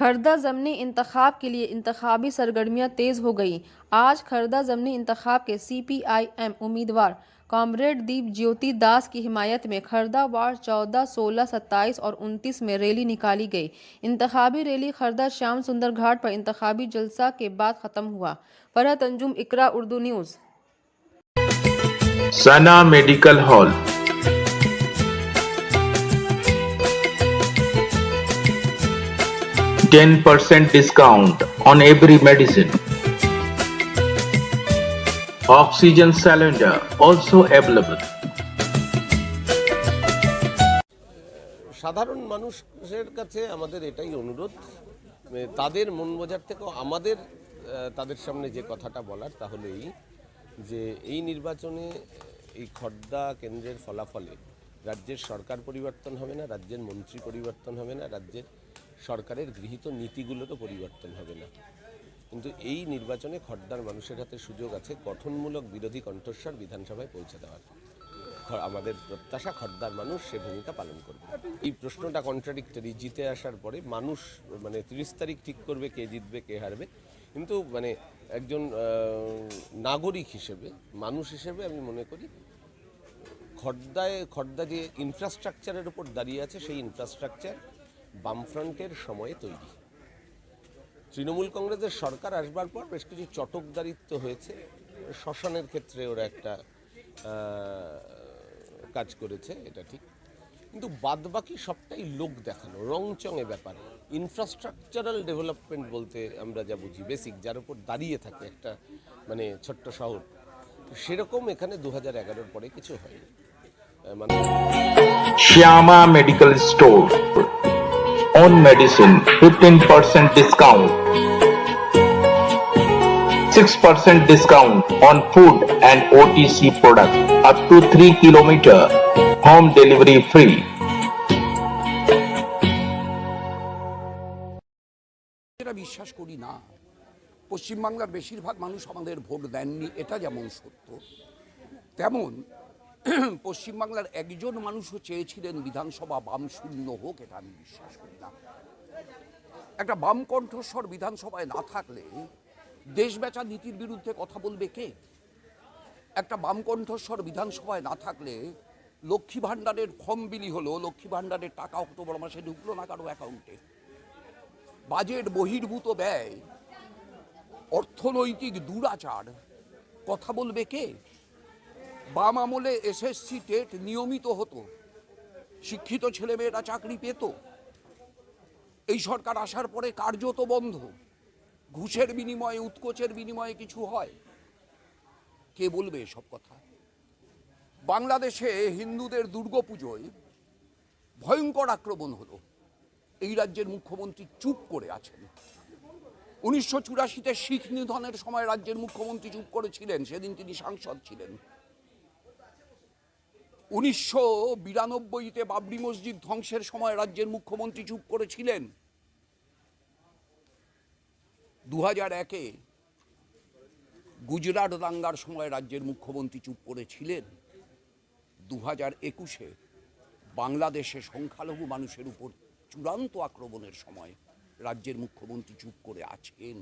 खर्दा ज़मनी इंतखाब के लिए इंतखाबी सरगर्मियाँ तेज़ हो गईं। आज खर्दा ज़मनी इंतखाब के CPIM उम्मीदवार कॉमरेड दीप ज्योति दास की हिमायत में खर्दा वार्ड 14, 16, 27 और 29 में रैली निकाली गई। इंतखाबी रैली खर्दा श्याम सुंदर घाट पर इंतखाबी जलसा के बाद ख़त्म हुआ। Farhat Anjum, Iqra Urdu news. Sana medical hall 10% discount on every medicine. Oxygen cylinder also available. সাধারণ মানুষের কাছে আমাদের এটাই অনুরোধ, তাদের মন বোঝার থেকেও আমাদের তাদের সামনে যে কথাটা বলার তাহলে যে এই নির্বাচনে এই খর্দা কেন্দ্রের ফলাফলে রাজ্যের সরকার পরিবর্তন হবে না, রাজ্যের মন্ত্রী পরিবর্তন হবে না, রাজ্যের সরকারের গৃহীত নীতিগুলোরও পরিবর্তন হবে না। কিন্তু এই নির্বাচনে খর্দার মানুষের হাতে সুযোগ আছে গঠনমূলক বিরোধী কণ্ঠস্বর বিধানসভায় পৌঁছে দেওয়ার। আমাদের প্রত্যাশা খর্দার মানুষ সে ভূমিকা পালন করবে। এই প্রশ্নটা কন্ট্রাডিক্টরি, জিতে আসার পরে মানুষ 30 তারিখ ঠিক করবে কে জিতবে কে হারবে, কিন্তু একজন নাগরিক হিসেবে, মানুষ হিসেবে আমি মনে করি খর্দা যে ইনফ্রাস্ট্রাকচারের উপর দাঁড়িয়ে আছে সেই ইনফ্রাস্ট্রাকচার বামফ্রন্টের সময়ে তৈরি। তৃণমূল কংগ্রেসের সরকার আসবার পর বেশ কিছু চটকদারিত্ব হয়েছে, শ্মশানের ক্ষেত্রে ওরা একটা কাজ করেছে, এটা ঠিক, কিন্তু বাদবাকি সবটাই লোক দেখানো, রংচঙে ব্যাপার। ইনফ্রাস্ট্রাকচারাল ডেভেলপমেন্ট বলতে আমরা যা বুঝি বেসিক, যার উপর দাঁড়িয়ে থাকে একটা ছোট্ট শহর, সেরকম এখানে 2011-এর পরে কিছু হয়নি। Shyama Medical Store on medicine 15% discount, 6% discount on food and OTC products up to 3 kilometer, home delivery free. এটা বিশ্বাস করি না। পশ্চিমবাংলার বেশিরভাগ মানুষ আমাদের ভোট দেননি, এটা যেমন সত্য, তেমন পশ্চিমবাংলার একজন মানুষও চেয়েছিলেন বিধানসভা বাম শূন্য হোক, এটা আমি বিশ্বাস করি না। একটা বাম কণ্ঠস্বর বিধানসভায় না থাকলে দেশ বেচা নীতির বিরুদ্ধে কথা বলবে কে? একটা বাম কণ্ঠস্বর বিধানসভায় না থাকলে লক্ষ্মী ভাণ্ডারের ফর্ম বিলি হলো, লক্ষ্মী ভাণ্ডারের টাকা অক্টোবর মাসে ঢুকলো না কারো অ্যাকাউন্টে। বাজেট বহির্ভূত ব্যয়, অর্থনৈতিক দুরাচার, কথা বলবে কে? বাম আমলে SSC টেট নিয়মিত হতো, শিক্ষিত ছেলেমেয়েরা চাকরি পেত। এই সরকার আসার পরে কার্যত বন্ধ। ঘুষের বিনিময়ে, উৎকোচের বিনিময়ে কিছু হয়, কে বলবে সব কথা? বাংলাদেশে হিন্দুদের দুর্গাপুজোয় ভয়ঙ্কর আক্রমণ হলো, এই রাজ্যের মুখ্যমন্ত্রী চুপ করে আছেন। 1984-তে শিখ নিধনের সময় রাজ্যের মুখ্যমন্ত্রী চুপ করেছিলেন, সেদিন তিনি সাংসদ ছিলেন। 1992-তে বাবরি মসজিদ ধ্বংসের সময় রাজ্যের মুখ্যমন্ত্রী চুপ করেছিলেন। 2001-এ গুজরাট দাঙ্গার সময় রাজ্যের মুখ্যমন্ত্রী চুপ করেছিলেন। 2021-এ বাংলাদেশে সংখ্যালঘু মানুষের উপর চূড়ান্ত আক্রমণের সময় রাজ্যের মুখ্যমন্ত্রী চুপ করে আছেন।